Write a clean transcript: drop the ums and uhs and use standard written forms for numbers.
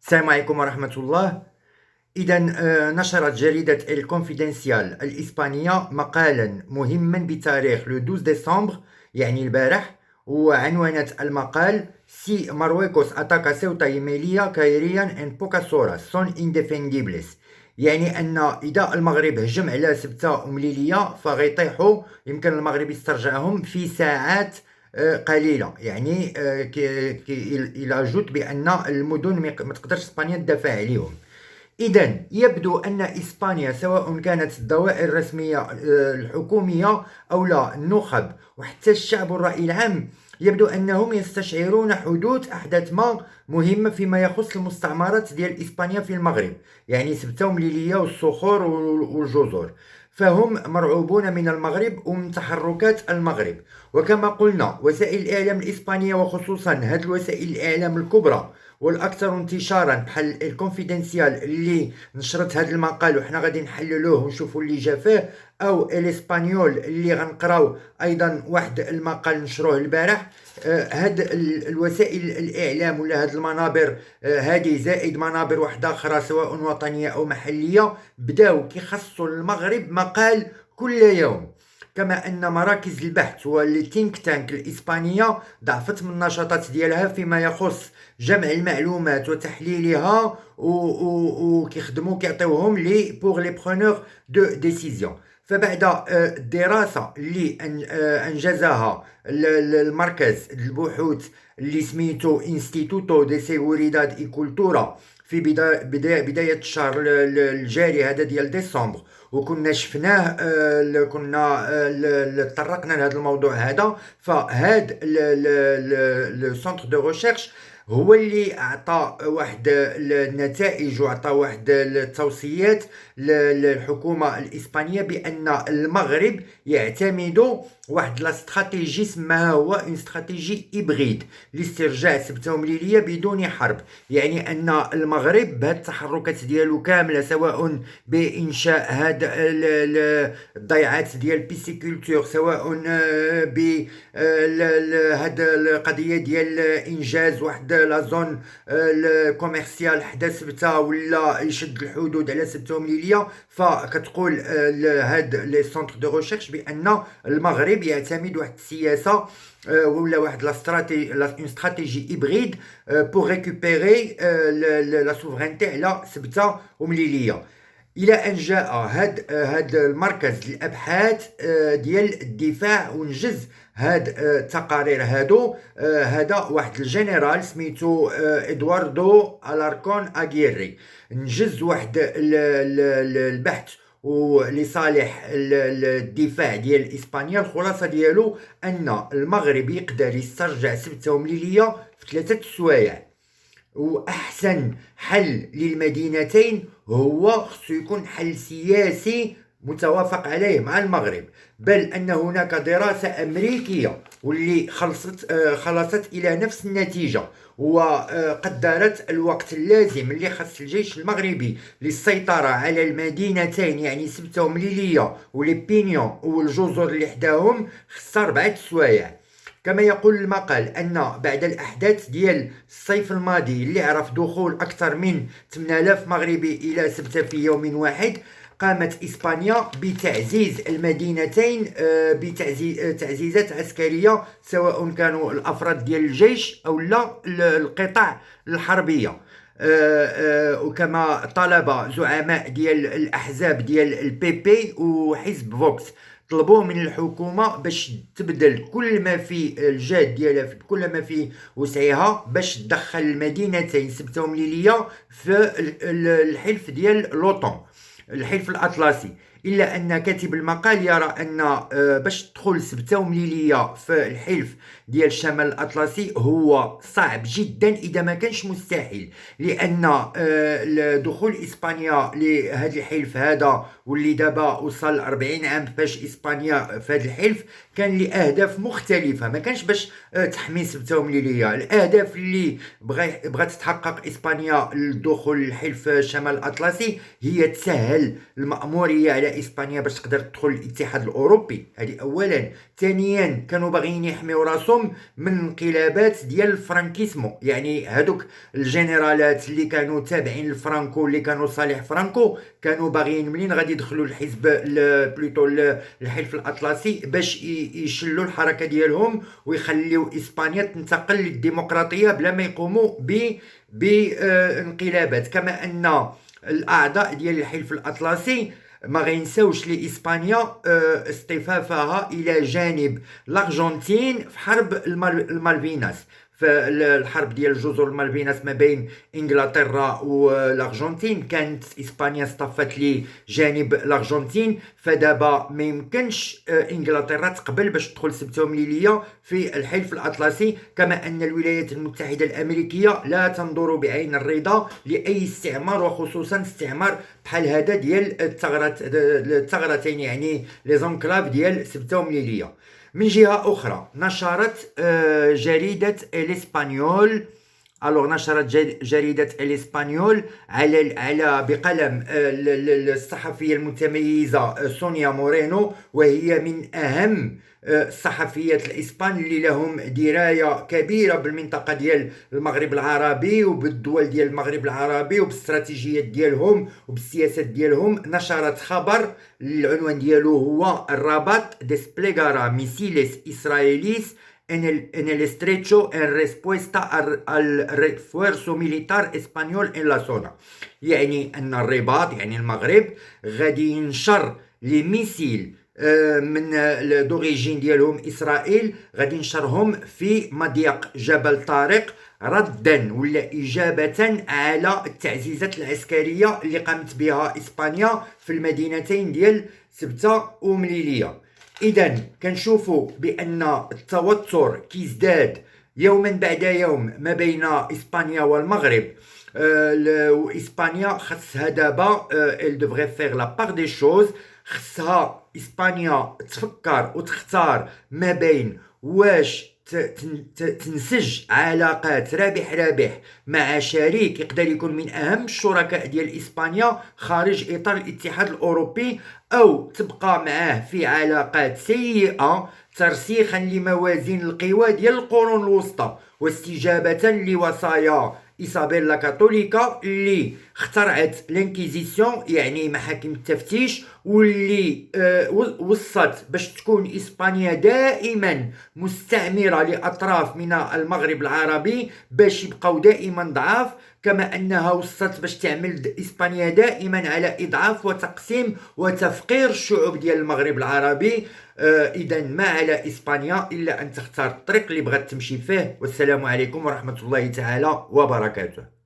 السلام عليكم ورحمة الله. إذا نشرت جريدة الكونفيدنسيال الإسبانية مقالا مهما بتاريخ لو 12 ديسمبر، يعني البارح، وعنونت المقال سي مارويكوس أتاكا سيوتا y Melilla caerían en pocas horas son indefendibles. يعني أن إذا المغرب هجم على سبتة ومليلية فغيطيحوا، يمكن المغرب يسترجعهم في ساعات قليلة. يعني إلى جوت بأن المدن ما تقدرش إسبانيا تدافع عليهم. إذا يبدو أن إسبانيا سواء كانت الدوائر الرسمية الحكومية أو لا النخب وحتى الشعب والرأي العام، يبدو أنهم يستشعرون حدوث أحداث ما مهمة فيما يخص المستعمرات ديال إسبانيا في المغرب، يعني سبتة ومليلية والصخور والجزر. فهم مرعوبون من المغرب ومن تحركات المغرب. وكما قلنا وسائل الإعلام الإسبانية وخصوصا هذه الوسائل الإعلام الكبرى والاكثر انتشارا بحال الكونفيدنسيال اللي نشرت هذا المقال وحنا غادي نحللوه ونشوفوا اللي جا فيه، او الاسبانيول اللي غنقراو ايضا واحد المقال نشروه البارح. هاد الوسائل الاعلام ولا هاد المنابر هذه زائد منابر واحده اخرى سواء وطنيه او محليه بداو كيخصوا المغرب مقال كل يوم. كما أن مراكز البحث والتينك تانك الإسبانية ضعفت من النشاطات ديالها فيما يخص جمع المعلومات وتحليلها، وكيخدموا كيعطيوهم لي بور لي برونور دو ديسيزيون. فبعد الدراسة اللي أنجزها المركز البحوث اللي سميتو انستيتوتو دي سيغوريداد اي كولتورا في بداية الشهر الجاري هذا ديال ديسمبر، وكنا شفناه كنا تطرقنا لهذا الموضوع هذا. فهاد لو سونتر دو ريشيرش هو اللي اعطى واحد النتائج وعطى واحد التوصيات للحكومه الاسبانيه بان المغرب يعتمد واحد لا استراتيجي سماها هو اون استراتيجي هيبريد لاسترجاع سبته ومليليه بدون حرب. يعني ان المغرب بهاد التحركات ديالو كامله سواء بانشاء هاد الضيعات ديال بيسيكولتور، سواء بهاد القضيه ديال انجاز واحد لا زون الكوميرسيال حدا سبته ولا يشد الحدود على سبته ومليليه. فكتقول هاد لي سونتر دو ريشيرش بان المغرب يعتمد واحد السياسه ولا واحد لا استراتيجي هيبريد بور ريكوبيري لا سوفرينتي على سبته ومليليه، الى ان جاء هاد المركز الابحاث ديال الدفاع ونجز هاد التقارير هادو. هذا واحد الجنرال سميتو ادواردو الاركون اغيري نجز واحد البحث ولصالح الدفاع ديال اسبانيا. الخلاصه ديالو ان المغرب يقدر يسترجع سبته ومليليه في 3 سوايع، واحسن حل للمدينتين هو خصو يكون حل سياسي متوافق عليه مع المغرب. بل ان هناك دراسه امريكيه واللي خلصت الى نفس النتيجه، وقدرت الوقت اللازم اللي خص الجيش المغربي للسيطره على المدينتين يعني سبته ومليليه ولي بينيون والجزر اللي حداهم، خصها 4 سوايع. كما يقول المقال أن بعد الأحداث ديال الصيف الماضي اللي عرف دخول أكثر من 8000 مغربي إلى سبتة في يوم واحد، قامت إسبانيا بتعزيز المدينتين بتعزيزات عسكرية، سواء كانوا الأفراد ديال الجيش أو لا القطع الحربية. وكما طلب زعماء ديال الأحزاب ديال البي بي وحزب فوكس طلبوا من الحكومة باش تبذل كل ما في الجهد ديالها كل ما في وسعها باش تدخل المدينتين سبته ومليليه في الحلف ديال لوطون، الحلف الأطلسي. إلا أن كاتب المقال يرى أن باش تدخل سبتة ومليلية في الحلف ديال الشمال الأطلسي هو صعب جدا إذا ما كانش مستحيل، لأن دخول إسبانيا لهذا الحلف هذا واللي دابا وصل 40 عام باش إسبانيا في هذا الحلف كان لأهداف مختلفة، ما كانش باش تحمي سبتة ومليلية. الأهداف اللي بغات تحقق إسبانيا لدخول الحلف الشمال الأطلسي هي تسهل المأمورية على على إسبانيا باش تقدر تدخل الاتحاد الأوروبي. هذه أولا. ثانيا كانوا باغيين يحميو راسهم من انقلابات ديال الفرانكيسمو، يعني هادوك الجنرالات اللي كانوا تابعين لفرانكو، اللي كانوا صالح فرانكو، كانوا باغيين منين غادي يدخلوا الحزب بلوتو الحلف الأطلسي باش يشلوا الحركة ديالهم ويخليو إسبانيا تنتقل للديمقراطية بلا ما يقوموا بانقلابات. كما أن الأعضاء ديال الحلف الأطلسي ما غينساوش لإسبانيا اصطفافها إلى جانب الأرجنتين في حرب المالفيناس، فالحرب ديال جزر المالفيناس ما بين انجلترا والارجنتين كانت اسبانيا اصطفت لي جانب الارجنتين. فدابا ما يمكنش انجلترا تقبل باش تدخل سبتمليليه في الحلف الاطلسي، كما ان الولايات المتحده الامريكيه لا تنظر بعين الرضا لاي استعمار، وخصوصا استعمار بحال هذا ديال الثغرتين، يعني لي زونكلاف ديال سبتمليليه. من جهة أخرى نشرت جريدة الإسبانيول، نشرت جريدة الإسبانيول على بقلم الصحفية المتميزة سونيا مورينو، وهي من أهم الصحفيات الإسبان اللي لهم دراية كبيرة بالمنطقة ديال المغرب العربي وبالدول ديال المغرب العربي وبالاستراتيجيات ديالهم وبالسياسات ديالهم. نشرت خبر العنوان ديالو هو الرباط ديسبليغارا ميسيليس إسرائيليس en el estrecho en respuesta al refuerzo militar español en la zona. يعني أن الرباط يعني المغرب غادي ينشر لي ميسيل من دوريجين ديالهم إسرائيل، غادي ينشرهم في مضيق جبل طارق ردا ولا إجابة على التعزيزات العسكرية اللي قامت بها إسبانيا في المدينتين ديال سبتة ومليلية. إذا كنشوفوا بأن التوتر كيزداد يوما بعد يوم ما بين إسبانيا والمغرب. وإسبانيا خصها دابا elle devrait faire la part des choses. خصها إسبانيا تفكر وتختار ما بين واش تنسج علاقات رابح مع شريك يقدر يكون من أهم الشركاء ديال إسبانيا خارج إطار الاتحاد الأوروبي، أو تبقى معاه في علاقات سيئة ترسيخا لموازين القوى ديال القرون الوسطى واستجابة لوصايا إيسابيلا كاثوليكا اللي اخترعت الانكيزيسيون، يعني محاكم التفتيش، واللي وصت باش تكون إسبانيا دائما مستعمرة لأطراف من المغرب العربي باش يبقوا دائما ضعاف، كما أنها وصت باش تعمل إسبانيا دائما على إضعاف وتقسيم وتفقير الشعوب ديال المغرب العربي. إذا ما على إسبانيا إلا أن تختار الطريق اللي بغات تمشي فيه. والسلام عليكم ورحمة الله تعالى وبركاته.